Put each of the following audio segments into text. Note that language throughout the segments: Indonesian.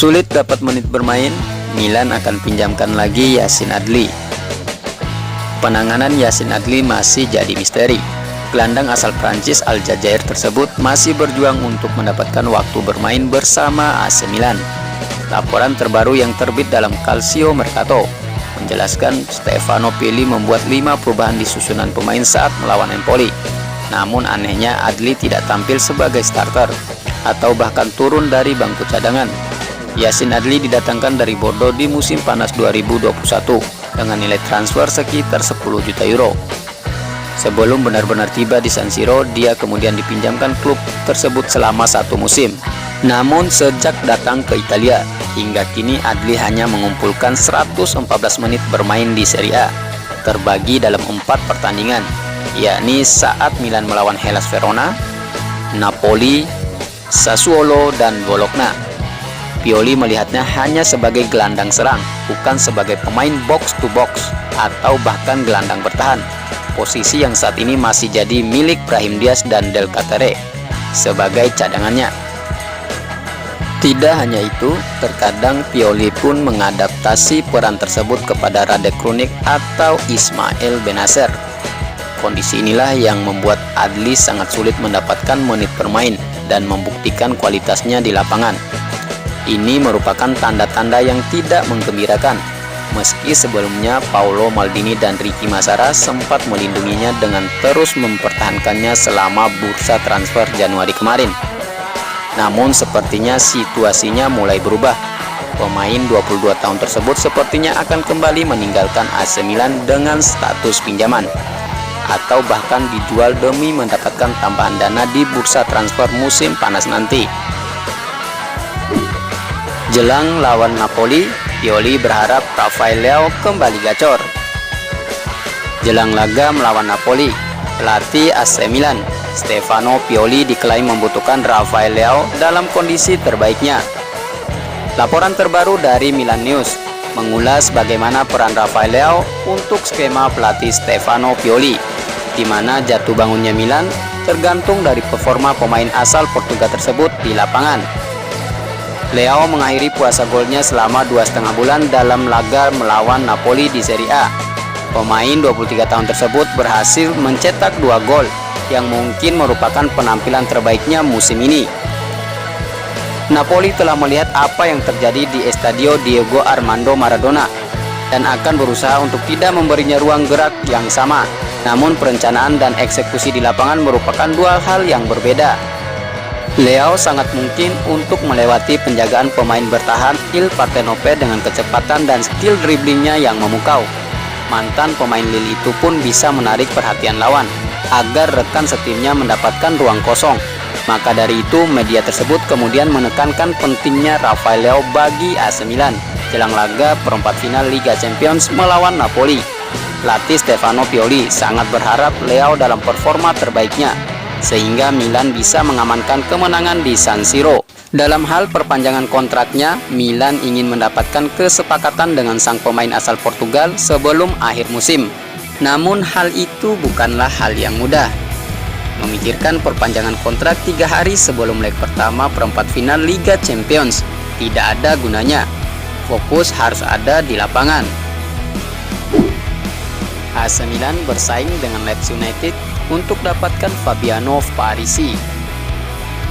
Sulit dapat menit bermain, Milan akan pinjamkan lagi Yacine Adli. Penanganan Yacine Adli masih jadi misteri. Gelandang asal Prancis Aljazair tersebut masih berjuang untuk mendapatkan waktu bermain bersama AC Milan. Laporan terbaru yang terbit dalam Calcio Mercato menjelaskan Stefano Pioli membuat 5 perubahan di susunan pemain saat melawan Empoli. Namun anehnya Adli tidak tampil sebagai starter atau bahkan turun dari bangku cadangan. Yacine Adli didatangkan dari Bordeaux di musim panas 2021 dengan nilai transfer sekitar 10 juta euro. Sebelum benar-benar tiba di San Siro, dia kemudian dipinjamkan klub tersebut selama 1 musim. Namun sejak datang ke Italia, hingga kini Adli hanya mengumpulkan 114 menit bermain di Serie A, terbagi dalam 4 pertandingan, yakni saat Milan melawan Hellas Verona, Napoli, Sassuolo, dan Bologna. Pioli melihatnya hanya sebagai gelandang serang, bukan sebagai pemain box to box atau bahkan gelandang bertahan, posisi yang saat ini masih jadi milik Brahim Diaz dan Del Catare sebagai cadangannya. Tidak hanya itu, terkadang Pioli pun mengadaptasi peran tersebut kepada Radek Krunic atau Ismail Benacer. Kondisi inilah yang membuat Adli sangat sulit mendapatkan menit bermain dan membuktikan kualitasnya di lapangan. Ini merupakan tanda-tanda yang tidak menggembirakan, meski sebelumnya Paolo Maldini dan Ricky Massara sempat melindunginya dengan terus mempertahankannya selama bursa transfer Januari kemarin. Namun sepertinya situasinya mulai berubah. Pemain 22 tahun tersebut sepertinya akan kembali meninggalkan AC Milan dengan status pinjaman, atau bahkan dijual demi mendapatkan tambahan dana di bursa transfer musim panas nanti. Jelang lawan Napoli, Pioli berharap Rafael Leao kembali gacor. Jelang laga melawan Napoli, pelatih AC Milan Stefano Pioli diklaim membutuhkan Rafael Leao dalam kondisi terbaiknya. Laporan terbaru dari Milan News mengulas bagaimana peran Rafael Leao untuk skema pelatih Stefano Pioli, di mana jatuh bangunnya Milan tergantung dari performa pemain asal Portugal tersebut di lapangan. Leao mengakhiri puasa golnya selama 2,5 bulan dalam laga melawan Napoli di Serie A. Pemain 23 tahun tersebut berhasil mencetak 2 gol yang mungkin merupakan penampilan terbaiknya musim ini. Napoli telah melihat apa yang terjadi di Estadio Diego Armando Maradona dan akan berusaha untuk tidak memberinya ruang gerak yang sama. Namun perencanaan dan eksekusi di lapangan merupakan 2 hal yang berbeda. Leao sangat mungkin untuk melewati penjagaan pemain bertahan Il Partenope dengan kecepatan dan skill dribblingnya yang memukau. Mantan pemain Lille itu pun bisa menarik perhatian lawan agar rekan setimnya mendapatkan ruang kosong. Maka dari itu, media tersebut kemudian menekankan pentingnya Rafael Leao bagi AC Milan jelang laga perempat final Liga Champions melawan Napoli. Pelatih Stefano Pioli sangat berharap Leao dalam performa terbaiknya, sehingga Milan bisa mengamankan kemenangan di San Siro. Dalam hal perpanjangan kontraknya, Milan ingin mendapatkan kesepakatan dengan sang pemain asal Portugal sebelum akhir musim. Namun hal itu bukanlah hal yang mudah. Memikirkan perpanjangan kontrak 3 hari sebelum leg pertama perempat final Liga Champions tidak ada gunanya. Fokus harus ada di lapangan. AC Milan bersaing dengan Leeds United untuk dapatkan Fabiano Parisi,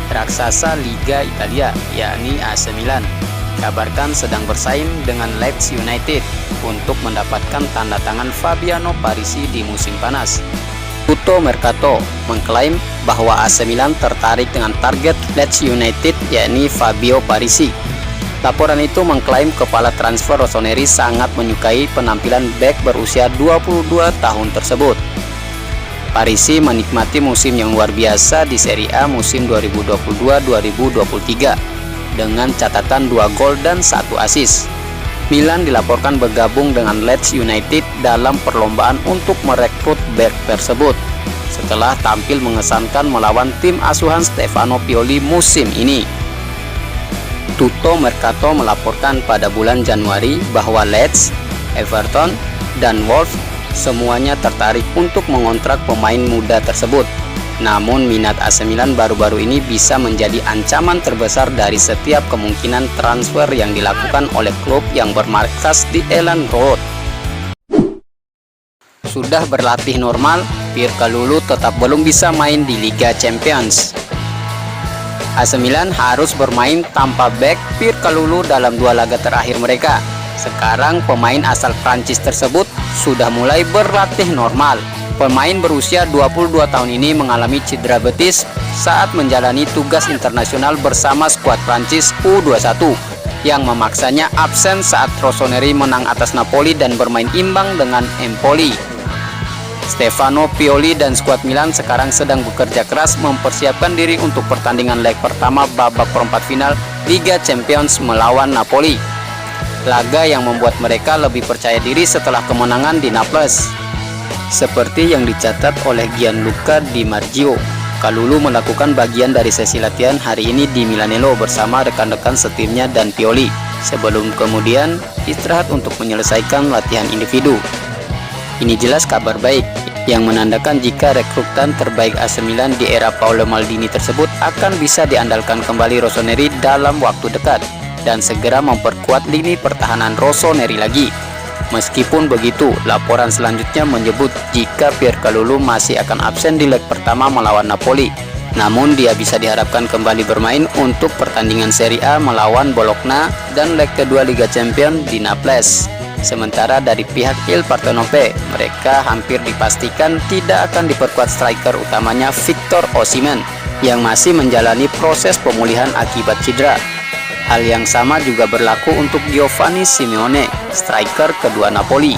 raksasa Liga Italia, yakni AC Milan. Kabarkan sedang bersaing dengan Leeds United untuk mendapatkan tanda tangan Fabiano Parisi di musim panas. Tutto Mercato mengklaim bahwa AC Milan tertarik dengan target Leeds United, yakni Fabio Parisi. Laporan itu mengklaim kepala transfer Rossoneri sangat menyukai penampilan bek berusia 22 tahun tersebut. Parisi menikmati musim yang luar biasa di Serie A musim 2022-2023 dengan catatan 2 gol dan 1 assist. Milan dilaporkan bergabung dengan Leeds United dalam perlombaan untuk merekrut bek tersebut setelah tampil mengesankan melawan tim asuhan Stefano Pioli musim ini. Tutto Mercato melaporkan pada bulan Januari bahwa Leeds, Everton, dan Wolves semuanya tertarik untuk mengontrak pemain muda tersebut. Namun minat AC Milan baru-baru ini bisa menjadi ancaman terbesar dari setiap kemungkinan transfer yang dilakukan oleh klub yang bermarkas di Elland Road. Sudah berlatih normal, Pierre Kalulu tetap belum bisa main di Liga Champions. AC Milan harus bermain tanpa bek Pierre Kalulu dalam 2 laga terakhir mereka. Sekarang pemain asal Prancis tersebut sudah mulai berlatih normal. Pemain berusia 22 tahun ini mengalami cedera betis saat menjalani tugas internasional bersama skuad Prancis U21 yang memaksanya absen saat Rossoneri menang atas Napoli dan bermain imbang dengan Empoli. Stefano Pioli dan skuad Milan sekarang sedang bekerja keras mempersiapkan diri untuk pertandingan leg pertama babak perempat final Liga Champions melawan Napoli. Laga yang membuat mereka lebih percaya diri setelah kemenangan di Naples. Seperti yang dicatat oleh Gianluca Di Marzio, Kalulu melakukan bagian dari sesi latihan hari ini di Milanello bersama rekan-rekan setimnya dan Pioli, sebelum kemudian istirahat untuk menyelesaikan latihan individu. Ini jelas kabar baik, yang menandakan jika rekrutan terbaik AC Milan di era Paolo Maldini tersebut akan bisa diandalkan kembali Rossoneri dalam waktu dekat, dan segera memperkuat lini pertahanan Rossoneri lagi. Meskipun begitu, laporan selanjutnya menyebut jika Pierre Kalulu masih akan absen di leg pertama melawan Napoli. Namun dia bisa diharapkan kembali bermain untuk pertandingan Serie A melawan Bologna dan leg kedua Liga Champions di Naples. Sementara dari pihak Il Partenopei, mereka hampir dipastikan tidak akan diperkuat striker utamanya Victor Osimhen yang masih menjalani proses pemulihan akibat cedera. Hal yang sama juga berlaku untuk Giovanni Simeone, striker kedua Napoli.